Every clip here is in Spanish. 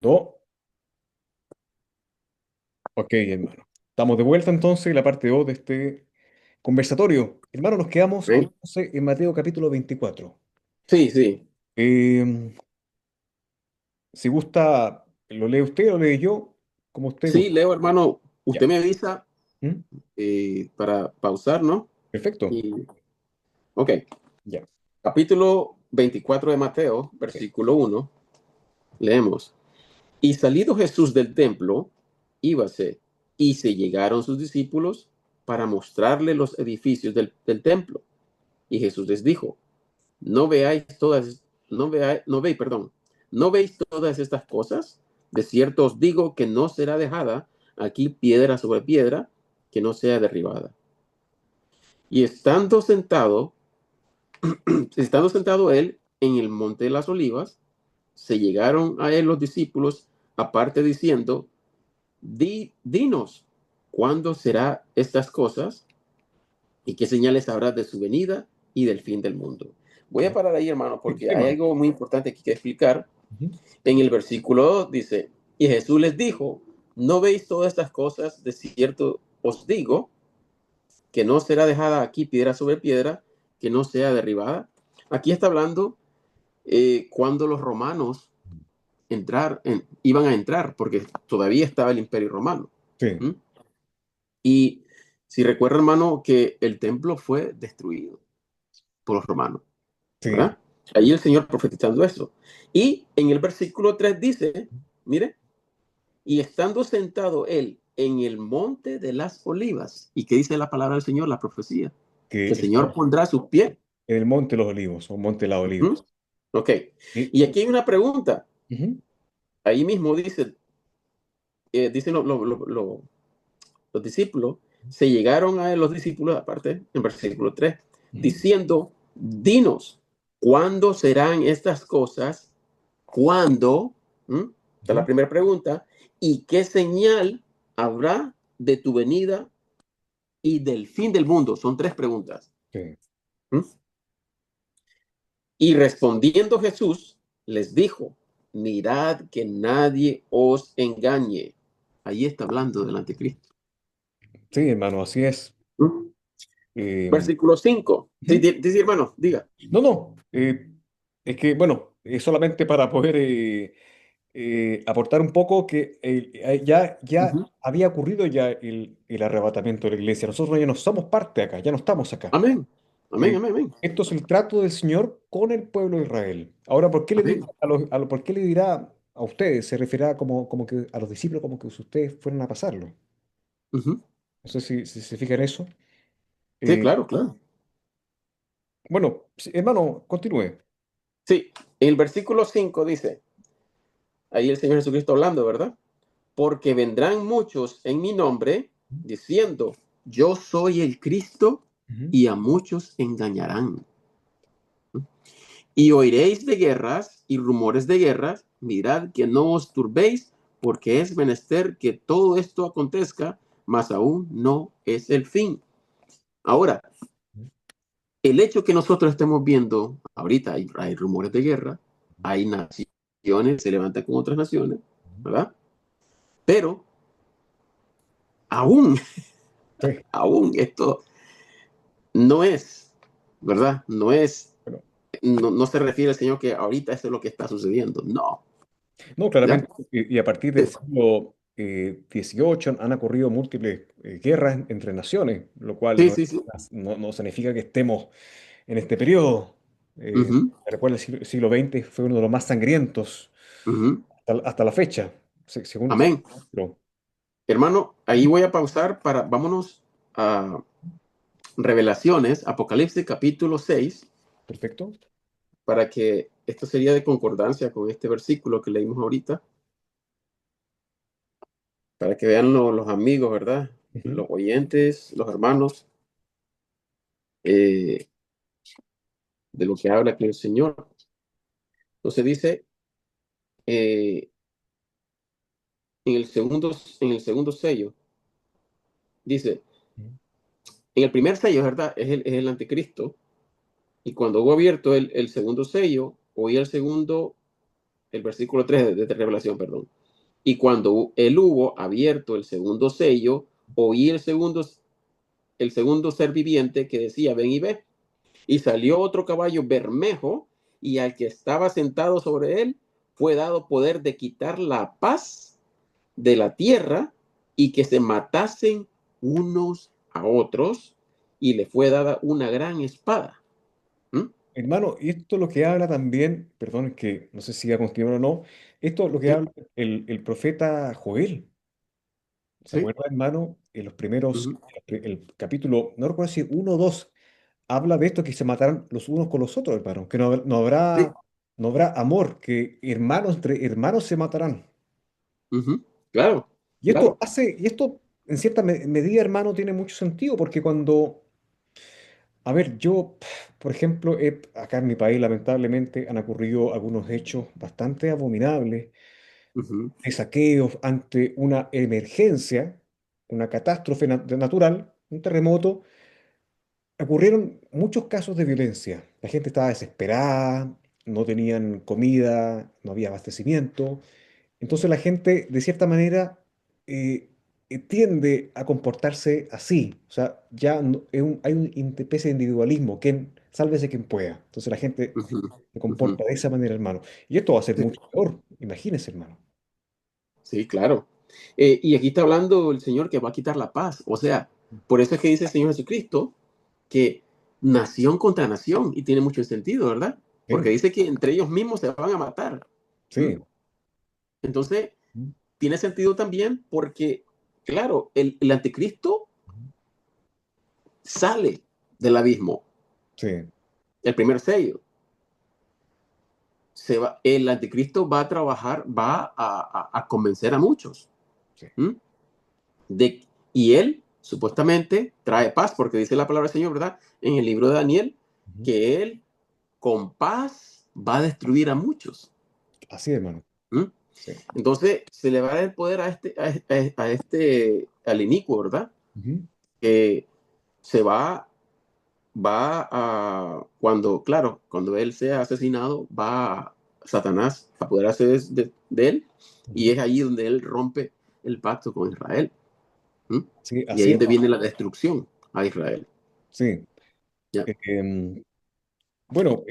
Dos. Ok, hermano. Estamos de vuelta entonces en la parte 2 de este conversatorio. Hermano, nos quedamos ¿Eh? entonces en Mateo capítulo 24. Sí, sí, Eh, si gusta, ¿lo lee usted o lo leo yo? Como usted sí, guste. Leo, hermano, Ya. usted me avisa ¿Mm? para pausar, ¿no? Perfecto. Y, ok, Ya. capítulo 24 de Mateo, Ok. versículo 1, leemos. Y salido Jesús del templo, íbase, y se llegaron sus discípulos para mostrarle los edificios del templo. Y Jesús les dijo, no veáis todas, no veis, perdón, no veis todas estas cosas. De cierto os digo que no será dejada aquí piedra sobre piedra que no sea derribada. Y estando sentado él en el monte de las olivas, se llegaron a él los discípulos aparte diciendo, dinos, ¿cuándo será estas cosas? ¿Y qué señales habrá de su venida y del fin del mundo? Voy a Ya. parar ahí, hermano, Sí, porque sí, hay hermano. algo muy importante que explicar. Ujú. En el versículo 2 dice, y Jesús les dijo, ¿no veis todas estas cosas? De cierto os digo que no será dejada aquí piedra sobre piedra, que no sea derribada. Aquí está hablando cuando los romanos iban a entrar, porque todavía estaba el imperio romano. Sí, ¿Mm? Y si recuerda, hermano, que el templo fue destruido por los romanos, sí. ¿verdad? Ahí el Señor profetizando eso. Y en el versículo 3 dice, mire, y estando sentado él en el monte de las olivas, ¿y qué dice la palabra del Señor, la profecía? Que Que el Señor está pondrá sus pies. en el Monte de los Olivos o Monte de las Ujú. Olivas. Ok. Y- Y aquí hay una pregunta. Ujú. Ahí mismo dice, dicen los discípulos, se llegaron a él los discípulos, aparte, en versículo 3 Ujú. diciendo, dinos, ¿cuándo serán estas cosas? ¿Cuándo? ¿Mm? Esta es la Ujú. primera pregunta. ¿Y qué señal habrá de tu venida y del fin del mundo? Son tres preguntas. Sí. ¿Mm? Y respondiendo Jesús, les dijo, mirad que nadie os engañe. Ahí está hablando del anticristo. Sí, hermano, así es. ¿Mm? Eh, Versículo 5. Sí, ujú. sí, hermano, diga. No, no. Es que, bueno, es solamente para poder aportar un poco que ya Ujú. había ocurrido ya el arrebatamiento de la iglesia. Nosotros ya no somos parte acá, ya no estamos acá. Amén. Amén, Eh, amén, amén. Esto es el trato del Señor con el pueblo de Israel. Ahora, ¿por qué le Amén. dice por qué le dirá a ustedes? Se referirá como que a los discípulos como que si ustedes fueran a pasarlo. Ujú. No sé si se fijan en eso. Sí, Eh, claro, claro. bueno, sí, hermano, continúe. Sí, en el versículo 5 dice, ahí el Señor Jesucristo hablando, ¿verdad? Porque vendrán muchos en mi nombre diciendo, yo soy el Cristo, Ujú. y a muchos engañarán. Y oiréis de guerras y rumores de guerras, mirad que no os turbéis, porque es menester que todo esto acontezca, mas aún no es el fin. Ahora, el hecho que nosotros estemos viendo, ahorita hay rumores de guerra, hay naciones, se levantan con otras naciones, ¿verdad? Pero aún, Sí. aún esto no es, ¿verdad? Bueno, No se refiere al Señor que ahorita eso es lo que está sucediendo. No, no, ¿ya? claramente, y a partir del siglo XVIII han ocurrido múltiples guerras entre naciones, lo cual Sí, no, sí, sí. no significa que estemos en este periodo. Ujú, Recuerda, el siglo XX fue uno de los más sangrientos ujú. hasta la fecha, según Amén. lo- Hermano, ahí voy a pausar vámonos a Revelaciones, Apocalipsis capítulo 6 Perfecto. para que esto sería de concordancia con este versículo que leímos ahorita, para que vean los amigos, ¿verdad? Ujú. Los oyentes, los hermanos, eh, de lo que habla aquí el Señor. Entonces dice, eh, en el segundo sello, dice, en el primer sello, ¿verdad? Es el anticristo. Y cuando hubo abierto el segundo sello, oí el segundo. el versículo 3 de Revelación, perdón. Y cuando él hubo abierto el segundo sello, oí el segundo ser viviente que decía, ven y ve. Y salió otro caballo bermejo, y al que estaba sentado sobre él fue dado poder de quitar la paz de la tierra y que se matasen unos a otros, y le fue dada una gran espada. ¿Mm? Hermano, y esto lo que habla también, perdón, es que no sé si va a continuar o no, esto es lo que Sí, habla el profeta Joel. ¿Se sí, acuerda, hermano? En los primeros, ujú, el capítulo, no recuerdo si uno o dos, habla de esto que se matarán los unos con los otros, hermano, que sí, no habrá amor, que hermanos entre hermanos se matarán. ujú, claro, Y claro. esto en cierta medida, hermano, tiene mucho sentido, porque cuando, a ver, yo, por ejemplo, acá en mi país, lamentablemente, han ocurrido algunos hechos bastante abominables Ujú, de saqueos ante una emergencia, una catástrofe natural, un terremoto. Ocurrieron muchos casos de violencia. La gente estaba desesperada, no tenían comida, no había abastecimiento. Entonces la gente, de cierta manera, eh, tiende a comportarse así. O sea, ya hay una especie de individualismo, quien, sálvese quien pueda. Entonces la gente ujú, se ujú. comporta de esa manera, hermano. Y esto va a ser Sí, mucho peor. Imagínese, hermano. sí, claro. Y aquí está hablando el Señor que va a quitar la paz. O sea, por eso es que dice el Señor Jesucristo que nación contra nación, y tiene mucho sentido, ¿verdad? Porque Sí, dice que entre ellos mismos se van a matar. ¿Mm? sí. Entonces, tiene sentido también porque, claro, el anticristo sale del abismo, Sí, el primer sello. El anticristo va a trabajar, va a convencer a muchos. sí. ¿Mm? De, y él supuestamente trae paz, porque dice la palabra del Señor, ¿verdad? En el libro de Daniel, Ujú. que él con paz va a destruir a muchos. Así, hermano. ¿Mm? Sí. Entonces se le va a dar el poder al inicuo, ¿verdad? Ujú. Que se va cuando, claro, cuando él sea asesinado, va Satanás a apoderarse de él, y Ujú. es ahí donde él rompe el pacto con Israel. ¿Mm? Sí, Y ahí así es es, donde hermano. viene la destrucción a Israel. Sí. ¿Ya? Bueno,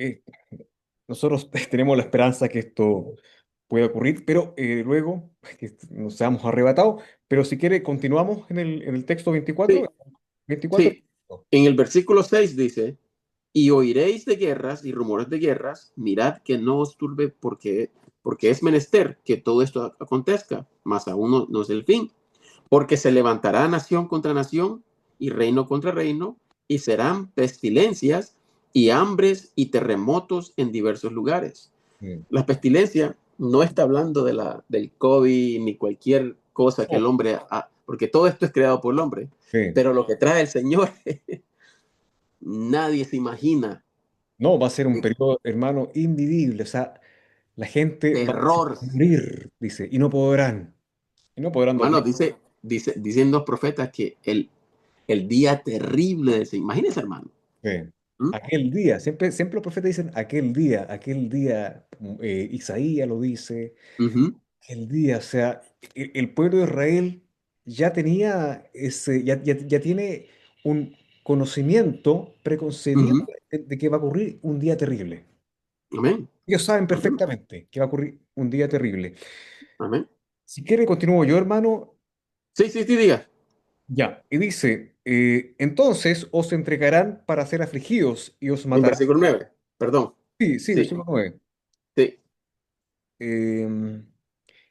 nosotros tenemos la esperanza que esto pueda ocurrir, pero luego que nos seamos arrebatados. Pero si quiere, continuamos en el texto 24. Sí, 24. sí. En el versículo 6 dice, y oiréis de guerras y rumores de guerras, mirad que no os turbe porque es menester que todo esto acontezca, mas aún no es el fin, porque se levantará nación contra nación y reino contra reino, y serán pestilencias y hambres y terremotos en diversos lugares. Sí. La pestilencia no está hablando del COVID ni cualquier cosa que No, el hombre porque todo esto es creado por el hombre, sí. pero lo que trae el Señor, nadie se imagina. No, va a ser un De periodo, hermano, invivible. O sea, la gente va a terror. morir, dice, y no podrán. Y no podrán Hermano, dormir. dicen los profetas que el día terrible del Señor. Imagínense, hermano. Sí. ¿Mm? Aquel día, siempre los profetas dicen aquel día, Isaías lo dice. Ujú, El día, o sea, el pueblo de Israel ya tenía ya tiene un conocimiento preconcebido ujú. de que va a ocurrir un día terrible. Amén. Ellos saben Ujú. perfectamente que va a ocurrir un día terrible. Amén. Si quiere, continúo yo, hermano. Sí, sí, sí, diga. Ya. Y dice, entonces os entregarán para ser afligidos y os En matarán. versículo 9. Perdón. Sí, sí, Sí, versículo 9. sí.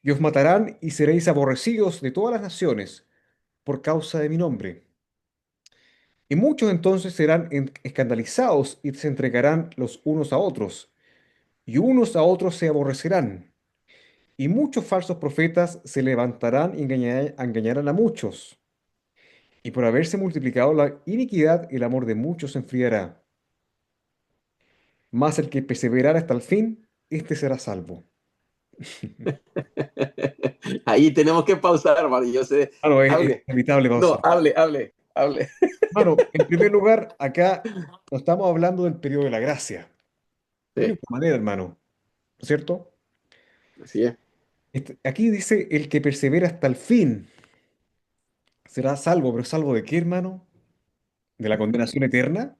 Y os matarán y seréis aborrecidos de todas las naciones por causa de mi nombre. Y muchos entonces serán escandalizados y se entregarán los unos a otros, y unos a otros se aborrecerán. Y muchos falsos profetas se levantarán y engañarán a muchos. Y por haberse multiplicado la iniquidad, el amor de muchos se enfriará. Mas el que perseverará hasta el fin, este será salvo. Ahí tenemos que pausar, hermano. Yo sé. Claro, es Hable. inevitable No, pausar. hable, hable, hable. Bueno, en primer lugar, acá no estamos hablando del periodo de la gracia. De Sí. ninguna manera, hermano. ¿No es cierto? Así es. Aquí dice, el que persevera hasta el fin será salvo, pero ¿salvo de qué, hermano? ¿De la condenación eterna?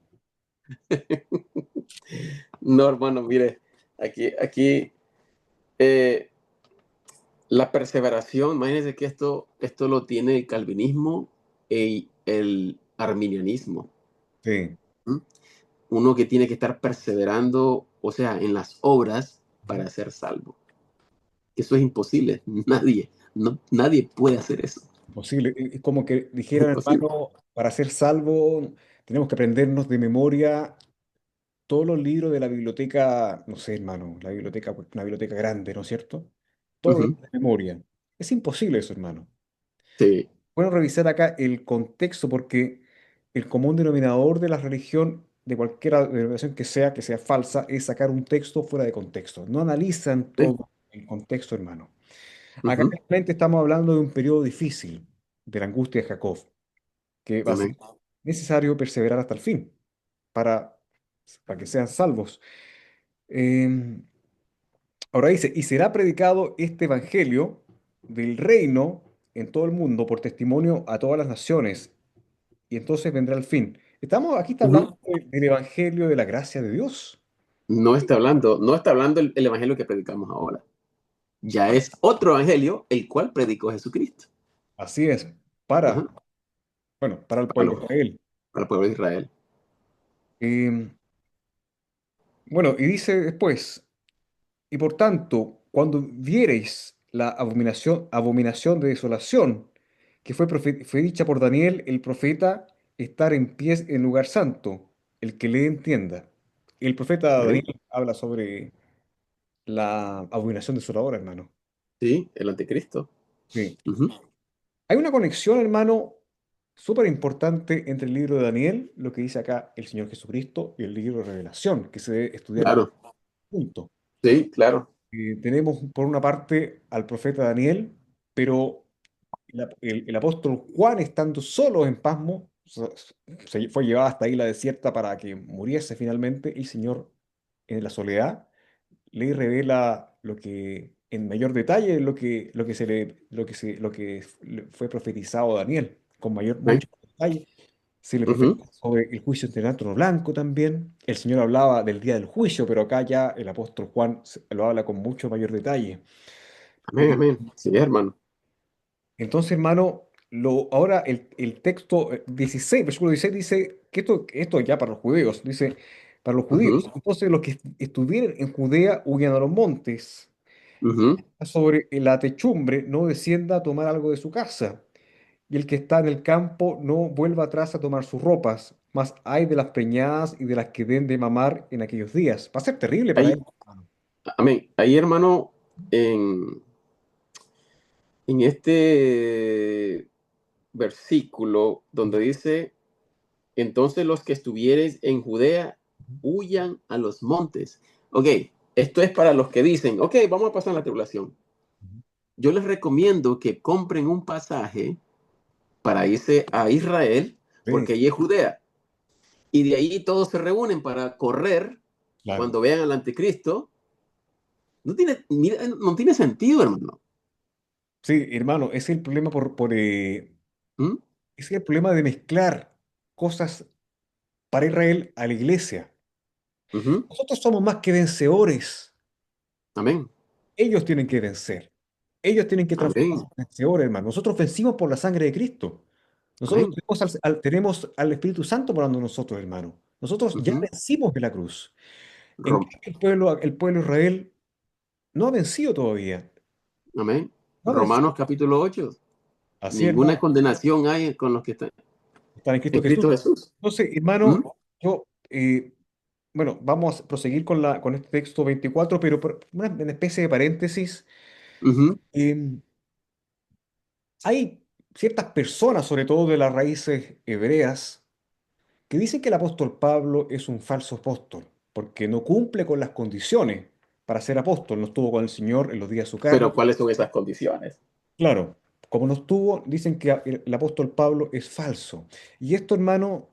No, hermano, mire, aquí eh, la perseveración, imagínense que esto lo tiene el calvinismo y el arminianismo. Sí. ¿M? Uno que tiene que estar perseverando, o sea, en las obras Ujú. para ser salvo. Eso es imposible. Nadie, no, nadie puede hacer eso. Imposible. Es como que Es dijeran, imposible. hermano, para ser salvo tenemos que aprendernos de memoria todos los libros de la biblioteca, no sé, hermano, la biblioteca, una biblioteca grande, ¿no es cierto? Todos los Ujú. libros de memoria. Es imposible eso, hermano. Sí, Bueno, revisar acá el contexto porque el común denominador de la religión, de cualquier denominación que sea falsa, es sacar un texto fuera de contexto. No analizan sí. todo el contexto, hermano. Acá Ujú. realmente estamos hablando de un periodo difícil, de la angustia de Jacob, que va a ser Amén. necesario perseverar hasta el fin para, para que sean salvos. Eh, Ahora dice, y será predicado este evangelio del reino en todo el mundo por testimonio a todas las naciones, y entonces vendrá el fin. Aquí está Ujú. hablando del evangelio de la gracia de Dios. No está hablando el evangelio que predicamos ahora. Ya es otro evangelio, el cual predicó Jesucristo. Así es, para, Ajá. bueno, para el Para, pueblo de Israel. para el pueblo de Israel. Eh, bueno, y dice después, y por tanto, cuando viereis la abominación de desolación que fue dicha por Daniel el profeta, estar en pies en lugar santo, el que le entienda. El profeta Amén. Daniel habla sobre la abominación desoladora, hermano. Sí, el anticristo. Sí. Ujú. Hay una conexión, hermano, súper importante entre el libro de Daniel, lo que dice acá el Señor Jesucristo, y el libro de Revelación, que se debe estudiar en Claro. conjunto. Sí, claro. Tenemos por una parte al profeta Daniel, pero el apóstol Juan, estando solo en Pasmo, se fue llevado hasta isla desierta para que muriese finalmente. El Señor, en la soledad, le revela lo que, en mayor detalle, lo que le fue profetizado a Daniel, con Amén. mucho detalle. Se le Ujú. profetizó sobre el juicio entre el blanco también. El Señor hablaba del día del juicio, pero acá ya el apóstol Juan lo habla con mucho mayor detalle. Amén, Eh, amén. Sí, hermano. entonces, hermano, ahora el texto 16, versículo 16 dice que esto ya para los judíos, dice, para los judíos, Ujú. entonces los que estuvieran en Judea huyan a los montes, Ujú. sobre la techumbre no descienda a tomar algo de su casa, y el que está en el campo no vuelva atrás a tomar sus ropas, mas hay de las preñadas y de las que den de mamar en aquellos días. Va a ser terrible para Ahí, él. amén. Ahí, hermano, en este versículo donde dice, entonces los que estuviereis en Judea huyan a los montes. Ok, esto es para los que dicen, ok, vamos a pasar la tribulación. Yo les recomiendo que compren un pasaje para irse a Israel, Sí, porque ahí es Judea. Y de ahí todos se reúnen para correr claro. cuando vean al anticristo. No tiene, mira, no tiene sentido, hermano. Sí, hermano, ese es el problema ¿Mm? ese es el problema de mezclar cosas para Israel a la iglesia. Ujú. Nosotros somos más que vencedores. Amén. Ellos tienen que vencer. Ellos tienen que transformarse Amén. en vencedores, hermano. Nosotros vencimos por la sangre de Cristo. Nosotros Amén. tenemos al Espíritu Santo morando en nosotros, hermano. Nosotros ya Ujú. vencimos en la cruz. En Rom- cambio, el pueblo de Israel no ha vencido todavía. Amén. No ha vencido. Romanos capítulo 8. Así, Ninguna hermano, condenación hay con los que están están en Cristo en Jesús. Cristo Jesús. Entonces, ¿Mm? hermano, bueno, vamos a proseguir con este texto 24, pero por una especie de paréntesis. Ujú. eh, Hay ciertas personas, sobre todo de las raíces hebreas, que dicen que el apóstol Pablo es un falso apóstol, porque no cumple con las condiciones para ser apóstol. No estuvo con el Señor en los días de su carne. Pero ¿cuáles son esas condiciones? Claro, como no estuvo, dicen que el apóstol Pablo es falso. Y esto, hermano,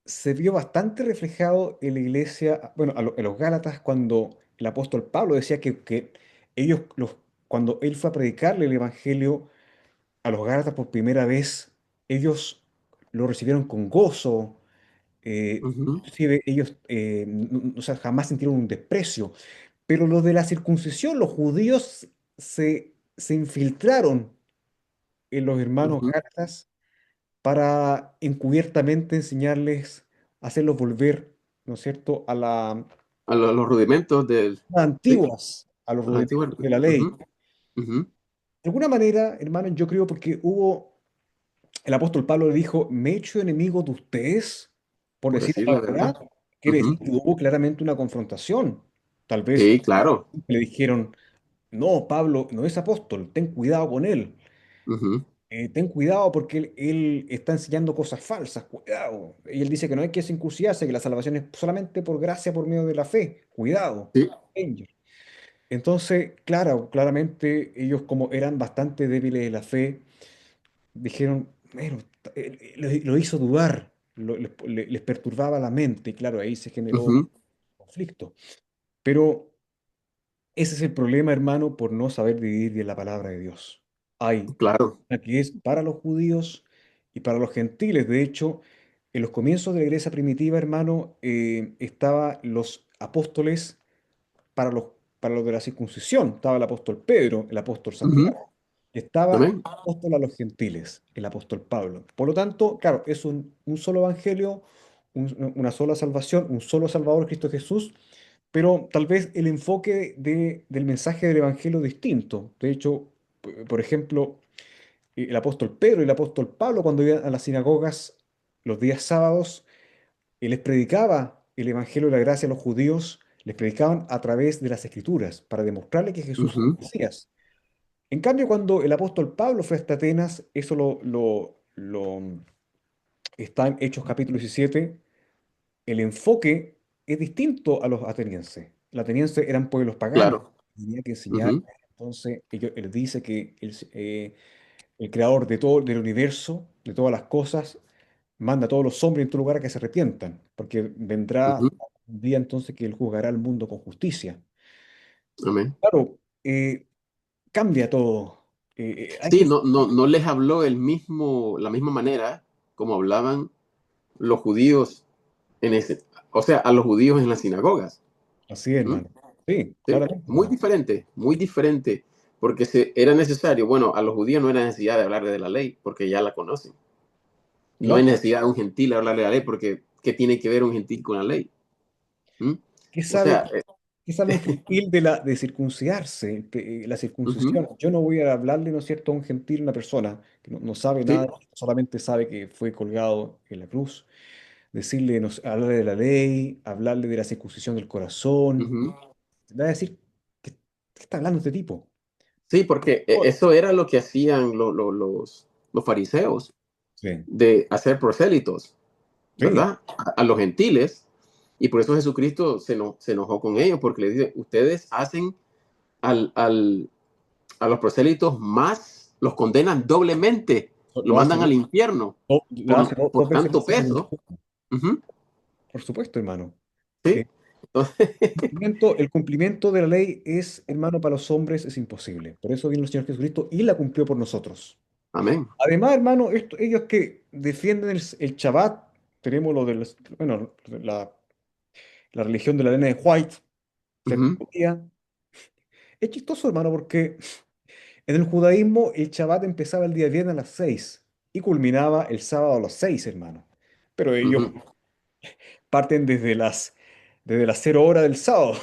se vio bastante reflejado en la iglesia, bueno, en los Gálatas, cuando el apóstol Pablo decía que ellos, cuando él fue a predicarle el Evangelio a los Gálatas por primera vez, ellos lo recibieron con gozo. Ujú. Inclusive ellos o sea, jamás sintieron un desprecio. Pero los de la circuncisión, los judíos se infiltraron en los hermanos Ujú. Gálatas para encubiertamente enseñarles, hacerlos volver, ¿no es cierto?, A los rudimentos del, a las sí, antiguas, a los a la antigua. rudimentos de la ley. Ujú. Ujú. De alguna manera, hermano, yo creo porque el apóstol Pablo le dijo, me he hecho enemigo de ustedes por Por decir decir la la verdad. verdad. Quiere decir Ujú. que hubo claramente una confrontación. Tal vez Sí, claro. le dijeron, no, Pablo no es apóstol, ten cuidado con él. Ujú. Ten cuidado porque él está enseñando cosas falsas, cuidado. Y él dice que no hay que circuncidarse, que la salvación es solamente por gracia, por medio de la fe. Cuidado. Sí. Danger. Entonces, claro, claramente ellos como eran bastante débiles de la fe, dijeron, bueno, lo hizo dudar, les perturbaba la mente, y claro, ahí se generó Ujú. conflicto. Pero ese es el problema, hermano, por no saber dividir bien la palabra de Dios. Hay Claro. una que es para los judíos y para los gentiles. De hecho, en los comienzos de la iglesia primitiva, hermano, estaban los apóstoles para para los de la circuncisión. Estaba el apóstol Pedro, el apóstol Ujú. Santiago. Estaba el Amén. apóstol a los gentiles, el apóstol Pablo. Por lo tanto, claro, es un solo evangelio, una sola salvación, un solo Salvador, Cristo Jesús, pero tal vez el enfoque del mensaje del evangelio es distinto. De hecho, por ejemplo, el apóstol Pedro y el apóstol Pablo, cuando iban a las sinagogas los días sábados, y les predicaba el evangelio de la gracia a los judíos, les predicaban a través de las escrituras para demostrarle que Jesús es Ujú. el Mesías. En cambio, cuando el apóstol Pablo fue hasta Atenas, eso está en Hechos capítulo 17, el enfoque es distinto a los atenienses. Los atenienses eran pueblos paganos, Claro. tenía que enseñar. Ujú. Entonces, él dice que el creador de todo, del universo, de todas las cosas, manda a todos los hombres en tu lugar a que se arrepientan, porque vendrá Ujú. un día entonces que él juzgará al mundo con justicia. Amén. Claro, cambia todo. Hay Sí, que... no les habló la misma manera como hablaban los judíos en ese, o sea, a los judíos en las sinagogas. Así es, ¿Mm? hermano. Sí, Sí, claramente, hermano. muy diferente, porque era necesario, bueno, a los judíos no era necesidad de hablarle de la ley, porque ya la conocen. No hay Claro. necesidad de un gentil hablarle de la ley, porque ¿qué tiene que ver un gentil con la ley? ¿Mm? ¿Qué O sabe, sea, qué sabe un gentil de circuncidarse? La ujú. circuncisión. Yo no voy a hablarle, ¿no es cierto?, a un gentil, una persona que no sabe Sí, nada, solamente sabe que fue colgado en la cruz. Decirle, hablarle de la ley, hablarle de la circuncisión del corazón. ujú. Va a decir, ¿qué está hablando este tipo? Sí, porque eso era lo que hacían los fariseos, Sí, de hacer prosélitos, sí, ¿verdad? A los gentiles. Y por eso Jesucristo se enojó con ellos, porque le dice, ustedes hacen al, al, a los prosélitos más, los condenan doblemente, los lo mandan hace, al infierno lo hace por dos veces tanto más que con peso. nosotros. Ujú. Por supuesto, hermano. Sí. Entonces, El cumplimiento de la ley es, hermano, para los hombres es imposible. Por eso vino el Señor Jesucristo y la cumplió por nosotros. amén. Además, hermano, ellos que defienden el Shabbat, tenemos lo de bueno, la religión de la lana de White, Ujú. séptimo día. Es chistoso, hermano, porque en el judaísmo el Shabbat empezaba el día viernes a las 6 y culminaba el sábado a las 6, hermano. Pero ellos Ujú. parten desde las 0 horas del sábado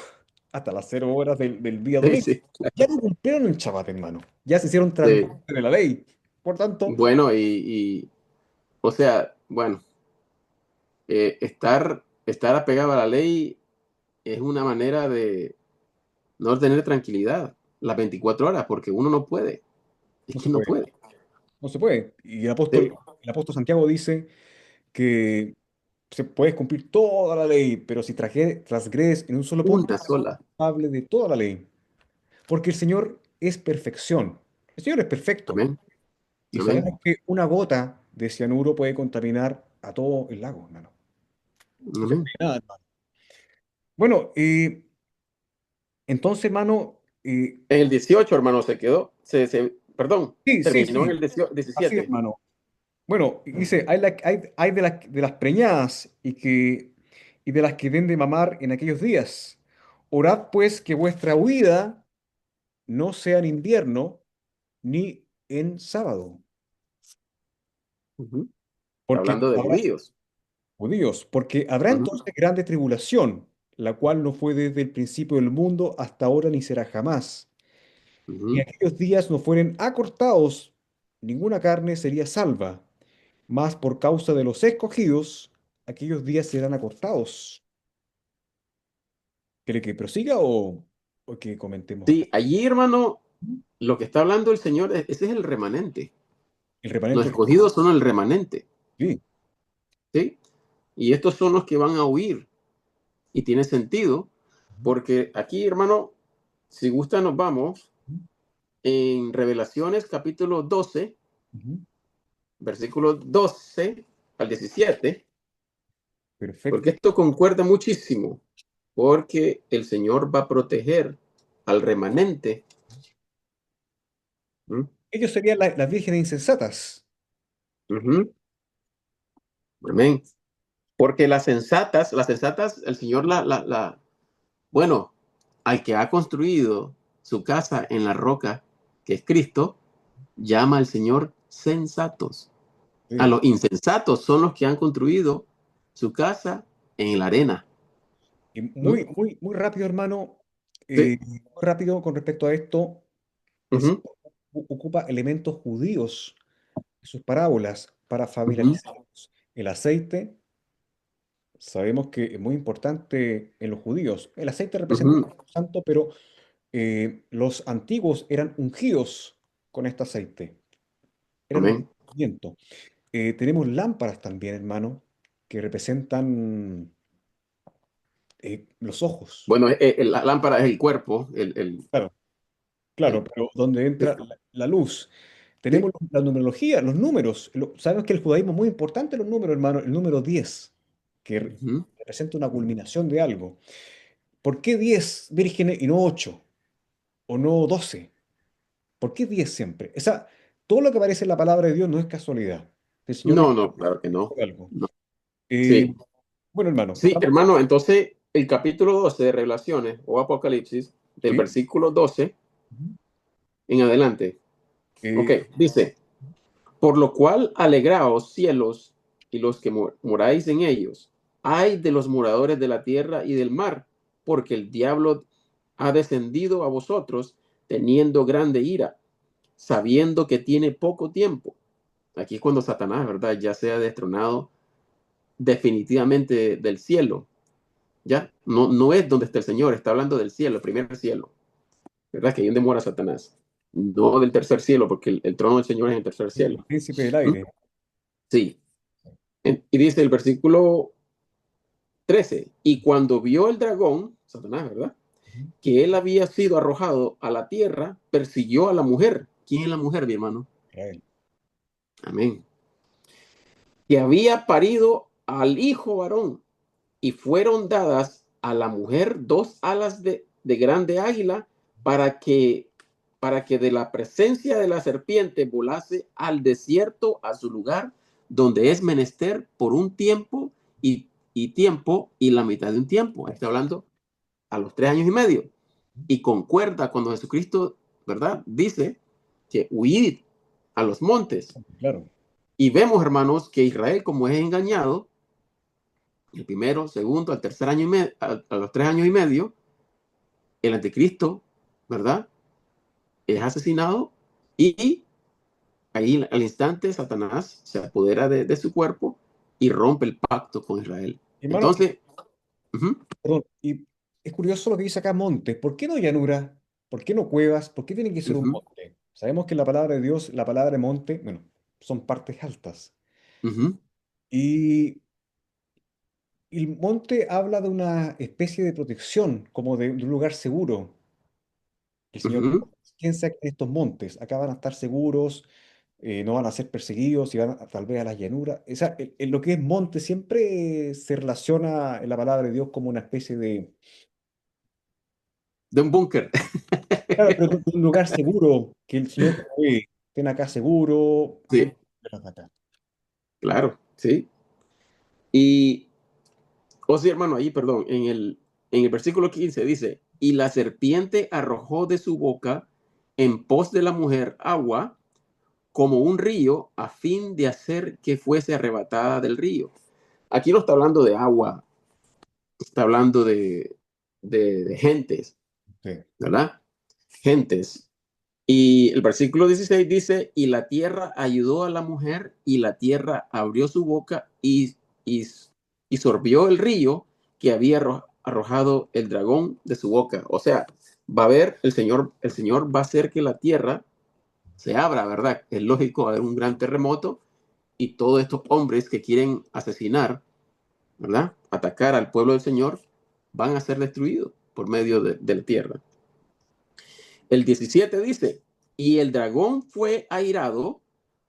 hasta las 0 horas del día Sí, domingo. sí, Ya no cumplieron el Shabbat, hermano. Ya se hicieron sí. transgresores de la ley. Por tanto, Bueno, o sea, bueno, estar apegado a la ley es una manera de no tener tranquilidad las 24 horas, porque uno no puede, es no se que no puede. puede. No se puede. Y Sí. el apóstol Santiago dice que se puede cumplir toda la ley, pero si transgredes en un solo punto, Una sola. hable de toda la ley. Porque el Señor es perfección. El Señor es perfecto. Amén. Y Amén. sabemos que una gota de cianuro puede contaminar a todo el lago, hermano. No se Amén. puede nada, hermano. Bueno, Entonces, hermano, En el 18, hermano, se quedó, perdón, sí, sí, terminó en sí, el así, 17. hermano. Bueno, y dice, hay de las preñadas y de las que den de mamar en aquellos días. Orad pues que vuestra huida no sea en invierno ni en sábado, Ujú. porque Hablando de habrá judíos. judíos, porque habrá Ujú, entonces grande tribulación, la cual no fue desde el principio del mundo hasta ahora ni será jamás. Y ujú. aquellos días no fueren acortados, ninguna carne sería salva, mas por causa de los escogidos, aquellos días serán acortados. ¿Quiere que prosiga o que comentemos hasta Sí, allí, hermano, aquí? lo que está hablando el Señor, ese es el remanente. El Los remanente que... escogidos son el remanente, Sí. ¿sí? Y estos son los que van a huir. Y tiene sentido, porque aquí, hermano, si gusta, nos vamos Ujú, en Revelaciones capítulo 12, ujú. versículo 12 al 17, porque Perfecto. esto concuerda muchísimo, porque el Señor va a proteger al remanente. ¿Mm? Ellos serían las vírgenes insensatas. Ujú. Amén. Porque las sensatas, el Señor bueno, al que ha construido su casa en la roca, que es Cristo, llama al Señor sensatos. A Sí. los insensatos son los que han construido su casa en la arena. Y ¿Mm? muy rápido, hermano, Sí. muy rápido con respecto a esto, el Ujú, Señor ocupa elementos judíos en sus parábolas para ujú, familiarizarlos. El aceite, sabemos que es muy importante en los judíos. El aceite representa ujú. el Espíritu Santo, pero los antiguos eran ungidos con este aceite. Eran un Amén. ungimiento. Tenemos lámparas también, hermano, que representan los ojos. Bueno, la lámpara es el cuerpo, Claro, claro, el- pero donde sí, entra la luz. Tenemos sí, la numerología, los números. Sabemos que el judaísmo es muy importante los números, hermano. El número 10 que ujú. representa una culminación de algo. ¿Por qué 10 vírgenes y no 8 o no 12? ¿Por qué 10 siempre? Todo lo que aparece en la palabra de Dios no es casualidad. El Señor lo No, escoge no, claro que no. por algo. No. Eh, Sí, bueno, hermano, sí, estamos... hermano, entonces el capítulo 12 de Revelaciones o Apocalipsis, del ¿Sí? versículo 12 Ujú. en adelante. Ok, Eh, dice, por lo cual alegraos cielos y los que moráis en ellos. Ay de los moradores de la tierra y del mar, porque el diablo ha descendido a vosotros teniendo grande ira, sabiendo que tiene poco tiempo. Aquí es cuando Satanás, ¿verdad? Ya se ha destronado definitivamente del cielo. Ya no, no es donde está el Señor, está hablando del cielo, el primer cielo, ¿verdad? Que ahí donde mora Satanás. No del tercer cielo, porque el trono del Señor es en el tercer el cielo. príncipe del ¿Mm? aire. Sí. Y dice el versículo 13, y cuando vio el dragón, Satanás, ¿verdad? Ujú. Que él había sido arrojado a la tierra, persiguió a la mujer. ¿Quién es la mujer, mi hermano? Israel. Amén. Que había parido al hijo varón, y fueron dadas a la mujer dos alas de grande águila para que, para que de la presencia de la serpiente volase al desierto, a su lugar, donde es menester por un tiempo y la mitad de un tiempo. Está hablando a los 3 años y medio. Y concuerda cuando Jesucristo, ¿verdad? Dice que huid a los montes. Claro. Y vemos, hermanos, que Israel, como es engañado, el primero, segundo, al tercer año y medio, a los 3 años y medio, el anticristo, ¿verdad? Es asesinado y ahí al instante Satanás se apodera de su cuerpo y rompe el pacto con Israel. Hermano, Entonces, ujú, perdón, y es curioso lo que dice acá monte. ¿Por qué no llanura? ¿Por qué no cuevas? ¿Por qué tiene que ser un ujú, monte? Sabemos que la palabra de Dios, la palabra de monte, bueno, son partes altas. ujú, Y el monte habla de una especie de protección, como de un lugar seguro. El Señor ujú, piensa que estos montes acá van a estar seguros, no van a ser perseguidos y van tal vez a las llanuras. En lo que es monte siempre se relaciona en la palabra de Dios como una especie de un búnker. Claro, pero de un lugar seguro, que el Señor provee. Estén acá seguro, Sí, de acá. claro, sí. Y, o sí, hermano, ahí, perdón, en el versículo 15 dice, y la serpiente arrojó de su boca en pos de la mujer agua como un río a fin de hacer que fuese arrebatada del río. Aquí no está hablando de agua, está hablando de gentes, Sí. ¿verdad? Gentes. Y el versículo 16 dice, y la tierra ayudó a la mujer y la tierra abrió su boca y, y sorbió el río que había arrojado el dragón de su boca. O sea, va a haber, el Señor va a hacer que la tierra se abra, ¿verdad? Es lógico, va a haber un gran terremoto y todos estos hombres que quieren asesinar, ¿verdad? Atacar al pueblo del Señor, van a ser destruidos por medio de la tierra. El 17 dice, y el dragón fue airado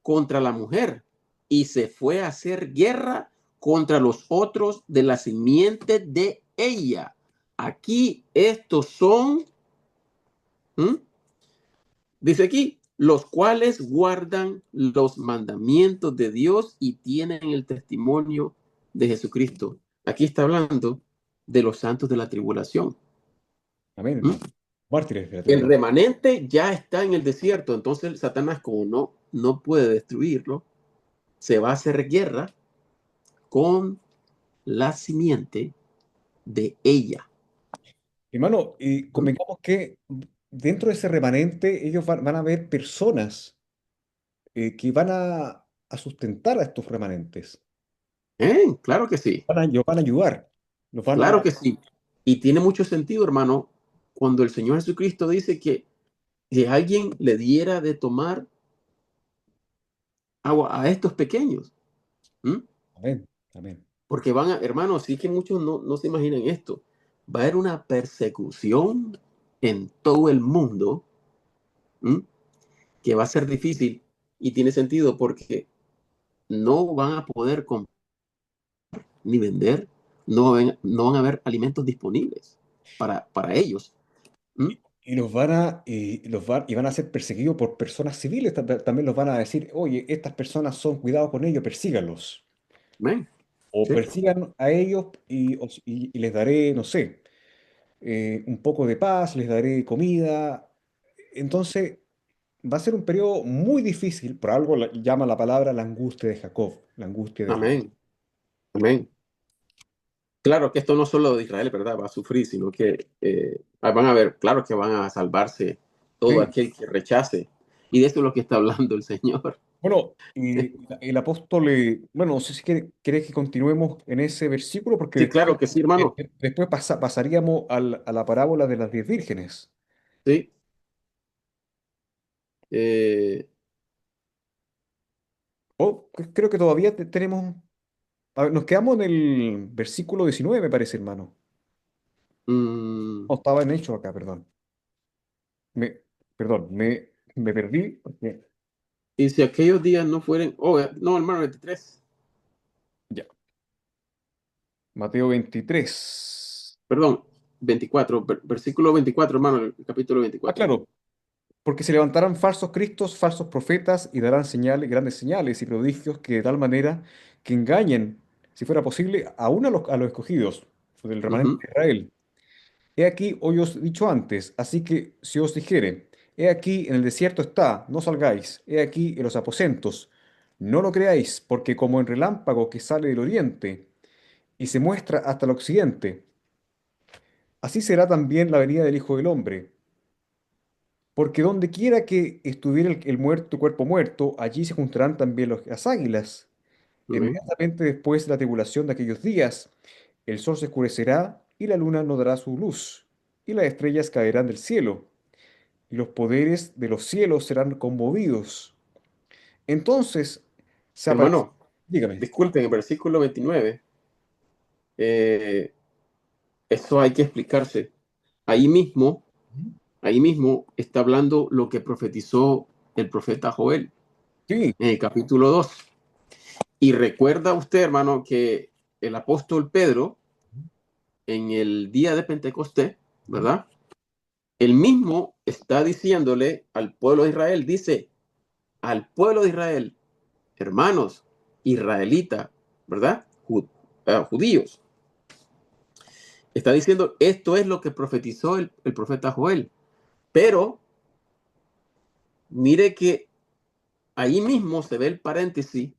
contra la mujer y se fue a hacer guerra contra los otros de la simiente de ella. Aquí estos son, ¿hmm? Dice aquí, los cuales guardan los mandamientos de Dios y tienen el testimonio de Jesucristo. Aquí está hablando de los santos de la tribulación. Amén, ¿Mm? hermano. Mártires de la El tribulación. remanente ya está en el desierto, entonces Satanás, como no puede destruirlo, se va a hacer guerra con la simiente de ella. Hermano, y ¿Mm? convengamos que dentro de ese remanente ellos van a ver personas que van a sustentar a estos remanentes. Claro que sí, Los van a ayudar. Los van a... claro que sí. Y tiene mucho sentido, hermano, cuando el Señor Jesucristo dice que alguien le diera de tomar agua a estos pequeños. ¿Mm? Amén, amén. Porque van a, hermanos, sí que muchos no se imaginan esto. Va a haber una persecución en todo el mundo, ¿m? Que va a ser difícil y tiene sentido porque no van a poder comprar ni vender, no van a haber alimentos disponibles para ellos. ¿M? Y y van a ser perseguidos por personas civiles. También los van a decir, oye, estas personas son, cuidado con ellos, persíganlos. Amén. O Sí. persigan a ellos y les daré, no sé, un poco de paz, les daré comida. Entonces, va a ser un periodo muy difícil, por algo llama la palabra la angustia de Jacob, la angustia de Jacob. Amén. Amén. Claro que esto no solo de Israel, ¿verdad? Va a sufrir, sino que van a ver, claro que van a salvarse todo Sí. aquel que rechace. Y de eso es lo que está hablando el Señor. Bueno, y el apóstol, bueno, no sé si querés que continuemos en ese versículo, porque Sí, después, claro que sí, hermano. después pasaríamos a la parábola de las 10 vírgenes. Sí. Eh, O creo que todavía tenemos, a ver, nos quedamos en el versículo 19, me parece, hermano. mm, No, estaba en Hechos acá, perdón. Me, perdón, me perdí. y si aquellos días no fueren, oh, no, hermano, 23. Ya, Mateo 23. Perdón, 24, versículo 24, hermano, el capítulo Ah, 24. claro, porque se levantarán falsos cristos, falsos profetas, y darán señales, grandes señales y prodigios que de tal manera que engañen, si fuera posible, aún a los escogidos del remanente Ujú. de Israel. He aquí, hoy os he dicho antes, así que si os dijere, he aquí en el desierto está, no salgáis, he aquí en los aposentos, no lo creáis, porque como en relámpago que sale del oriente y se muestra hasta el occidente, así será también la venida del Hijo del Hombre. Porque donde quiera que estuviera el muerto, cuerpo muerto, allí se juntarán también las águilas. Amén. Inmediatamente después de la tribulación de aquellos días, el sol se oscurecerá y la luna no dará su luz, y las estrellas caerán del cielo, y los poderes de los cielos serán conmovidos. Entonces se aparecerá. Hermano, Dígame. disculpen, el versículo 29, eh, eso hay que explicarse. Ahí mismo, ahí mismo está hablando lo que profetizó el profeta Joel Sí, en el capítulo 2. Y recuerda usted, hermano, que el apóstol Pedro, en el día de Pentecostés, ¿verdad? Él mismo está diciéndole al pueblo de Israel, dice, al pueblo de Israel, hermanos, israelitas, ¿verdad? Judíos. Está diciendo, esto es lo que profetizó el profeta Joel. Pero mire que ahí mismo se ve el paréntesis,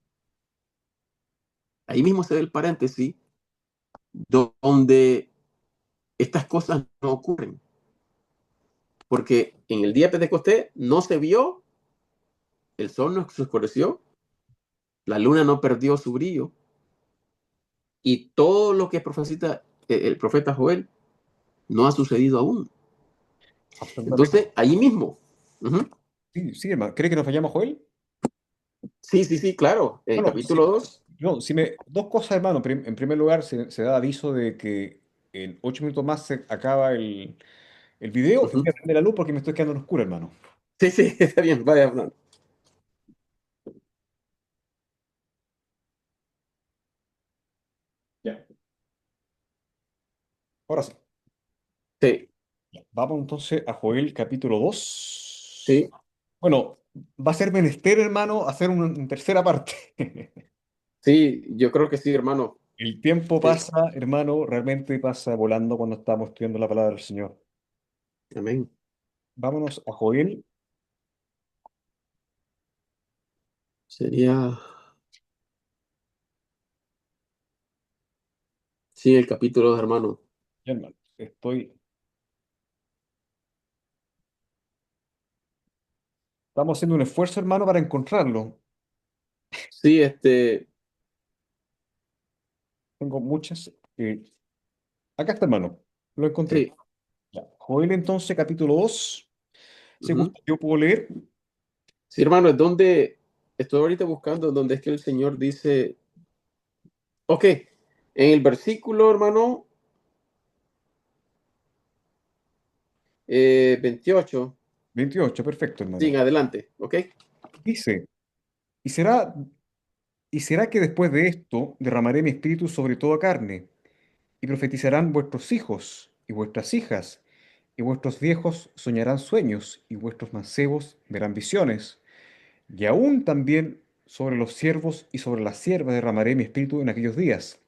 ahí mismo se ve el paréntesis donde estas cosas no ocurren. Porque en el día de Pentecostés no se vio, el sol no se oscureció, la luna no perdió su brillo, y todo lo que profetiza el profeta Joel no ha sucedido aún. Absolutamente. Entonces, ahí mismo. Ujú. Sí, sí, hermano. ¿Cree que nos vayamos, Joel? Sí, sí, sí, claro. En Bueno, capítulo sí, 2. no, dos cosas, hermano. En primer lugar, se da aviso de que en 8 minutos más se acaba el video y voy a prender la luz porque me estoy quedando en oscuro, hermano. Sí, sí, está bien, vaya hablando. Ya. Ahora sí. Sí, Vamos entonces a Joel capítulo 2. sí, Bueno, va a ser menester, hermano, hacer una tercera parte. sí, yo creo que sí, hermano. El tiempo Sí, pasa, hermano, realmente pasa volando cuando estamos estudiando la palabra del Señor. amén. Vámonos a Joel. Sería, sí, el capítulo 2, hermano. Ya, hermano, estamos haciendo un esfuerzo, hermano, para encontrarlo. Sí, Tengo muchas. Acá está, hermano. Lo encontré. sí, Ya. Joel entonces, capítulo 2. Si ujú. gusta, yo puedo leer. Sí, hermano, es donde estoy ahorita buscando donde es que el Señor dice, ok, en el versículo, hermano, 28, 28, perfecto, sí, en hermano. adelante, ok. Dice, y será, y será que después de esto derramaré mi espíritu sobre toda carne, y profetizarán vuestros hijos y vuestras hijas, y vuestros viejos soñarán sueños, y vuestros mancebos verán visiones. Y aún también sobre los siervos y sobre las siervas derramaré mi espíritu en aquellos días.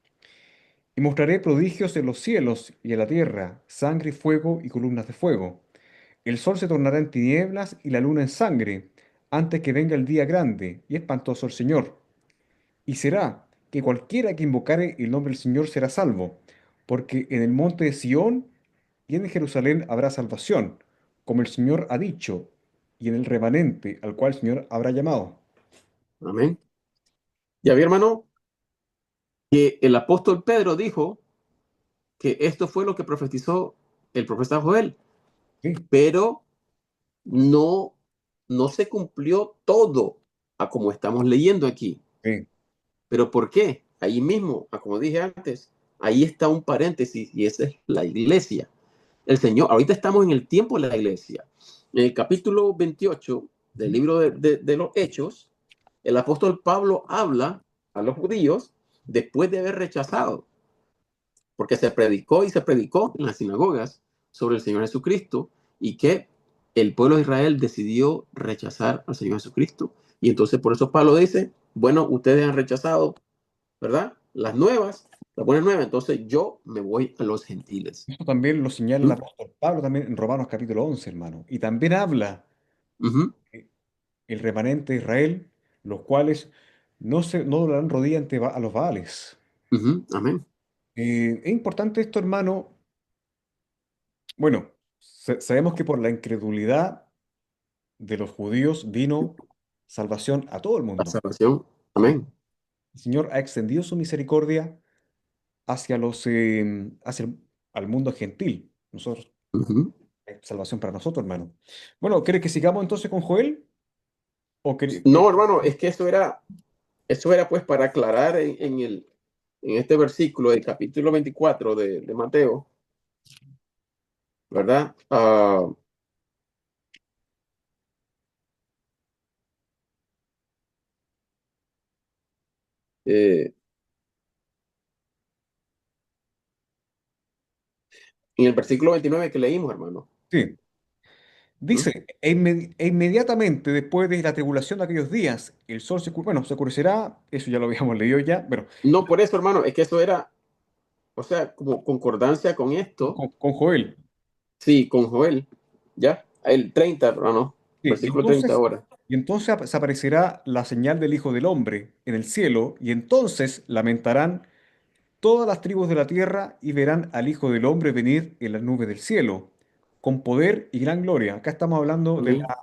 Y mostraré prodigios en los cielos y en la tierra, sangre y fuego y columnas de fuego. El sol se tornará en tinieblas y la luna en sangre, antes que venga el día grande y espantoso del Señor. Y será que cualquiera que invocare el nombre del Señor será salvo, porque en el monte de Sión y en Jerusalén habrá salvación, como el Señor ha dicho, y en el remanente al cual el Señor habrá llamado. Amén. Ya vi, hermano, que el apóstol Pedro dijo que esto fue lo que profetizó el profeta Joel, Sí, pero no, no se cumplió todo a como estamos leyendo aquí. sí, ¿Pero por qué? Ahí mismo, como dije antes, ahí está un paréntesis y esa es la iglesia. El Señor, ahorita estamos en el tiempo de la iglesia. En el capítulo 28 del ujú, libro de los Hechos, el apóstol Pablo habla a los judíos después de haber rechazado, porque se predicó y se predicó en las sinagogas sobre el Señor Jesucristo y que el pueblo de Israel decidió rechazar al Señor Jesucristo. Y entonces por eso Pablo dice, bueno, ustedes han rechazado, ¿verdad? Las nuevas, las buenas nuevas, entonces yo me voy a los gentiles. Esto también lo señala el ¿Mm? apóstol Pablo también en Romanos capítulo 11, hermano. Y también habla Ujú, el remanente de Israel, los cuales no doblarán rodilla ante a los Baales. ujú, amén. Es importante esto, hermano. Bueno, sabemos que por la incredulidad de los judíos vino salvación a todo el La mundo. salvación, Sí. amén. El Señor ha extendido su misericordia hacia al mundo gentil. Nosotros, Ujú. salvación para nosotros, hermano. Bueno, ¿quiere que sigamos entonces con Joel? ¿O No, hermano, es que eso era pues para aclarar en este versículo del capítulo 24 de Mateo, ¿verdad? Eh, en el versículo 29 que leímos, hermano. sí? ¿Mm? Dice, e inmediatamente después de la tribulación de aquellos días, el sol bueno, se oscurecerá, eso ya lo habíamos leído ya, pero No, por eso, hermano, es que eso era, o sea, como concordancia con esto, con Joel. sí, con Joel, ¿ya? El 30, hermano, Sí, versículo 30 ahora. y entonces se aparecerá la señal del Hijo del Hombre en el cielo, y entonces lamentarán todas las tribus de la tierra y verán al Hijo del Hombre venir en las nubes del cielo, con poder y gran gloria. Acá estamos hablando de Amén. la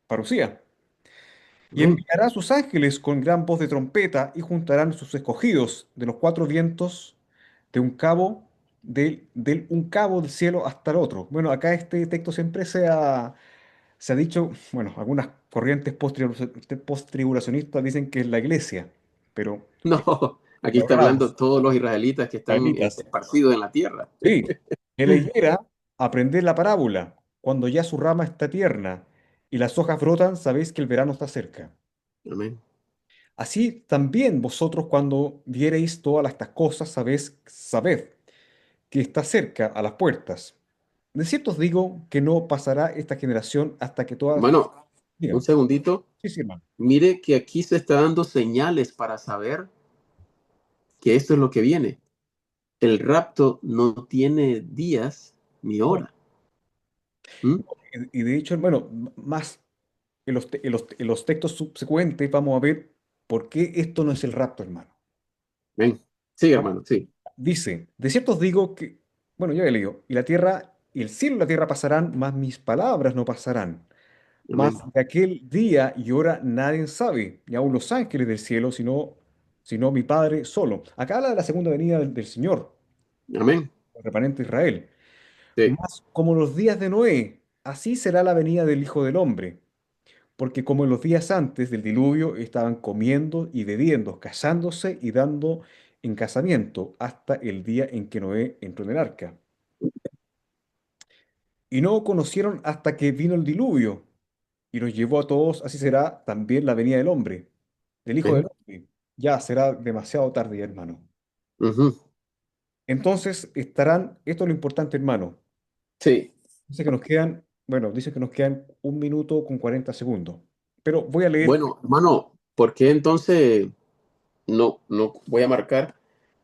parucía. Y Amén. enviará a sus ángeles con gran voz de trompeta y juntarán sus escogidos de los cuatro vientos de un cabo, del un cabo del cielo hasta el otro. Bueno, acá este texto siempre se ha dicho, bueno, algunas corrientes post-tribulacionistas dicen que es la iglesia, pero No, aquí está ignorados, hablando todos los israelitas que están israelitas. esparcidos en la tierra. Sí, que la higuera, aprended la parábola, cuando ya su rama está tierna y las hojas brotan, sabéis que el verano está cerca. Amén. Así también vosotros cuando viereis todas estas cosas, sabed que está cerca a las puertas. De cierto os digo que no pasará esta generación hasta que todas... Hermano, un Dígame. segundito. Sí, sí, hermano. Mire que aquí se está dando señales para saber que esto es lo que viene. El rapto no tiene días ni No, hora. ¿Mm? y de hecho, bueno, más en los textos subsecuentes vamos a ver por qué esto no es el rapto, hermano. Amén. Sí, Vamos. hermano, sí. Dice, de cierto os digo que, bueno, ya he leído, y la tierra, y el cielo y la tierra pasarán, mas mis palabras no pasarán. Mas Amén. de aquel día y hora nadie sabe, ni aun los ángeles del cielo, sino mi Padre solo. Acá habla de la segunda venida del Señor, Amén. el remanente de Israel. Sí. Mas como los días de Noé, así será la venida del Hijo del Hombre. Porque como en los días antes del diluvio estaban comiendo y bebiendo, casándose y dando en casamiento, hasta el día en que Noé entró en el arca. Y no conocieron hasta que vino el diluvio y los llevó a todos, así será también la venida del hombre, del Hijo del Amén. Hombre. Ya será demasiado tarde, hermano. Ujú. Entonces estarán, esto es lo importante, hermano. Sí. Dice que nos quedan, bueno, dice que nos quedan 1 minuto con 40 segundos. Pero voy a leer. Bueno, hermano, ¿por qué entonces no voy a marcar?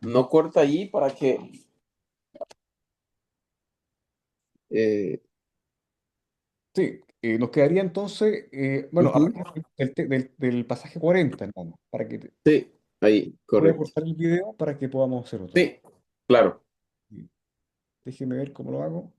Ujú. No corta allí para que eh, Sí, nos quedaría entonces, bueno, a ujú. partir del pasaje 40, hermano, para que Sí, ahí, voy a correcto. cortar el video para que podamos hacer otro. Sí, claro. Sí. Déjeme ver cómo lo hago.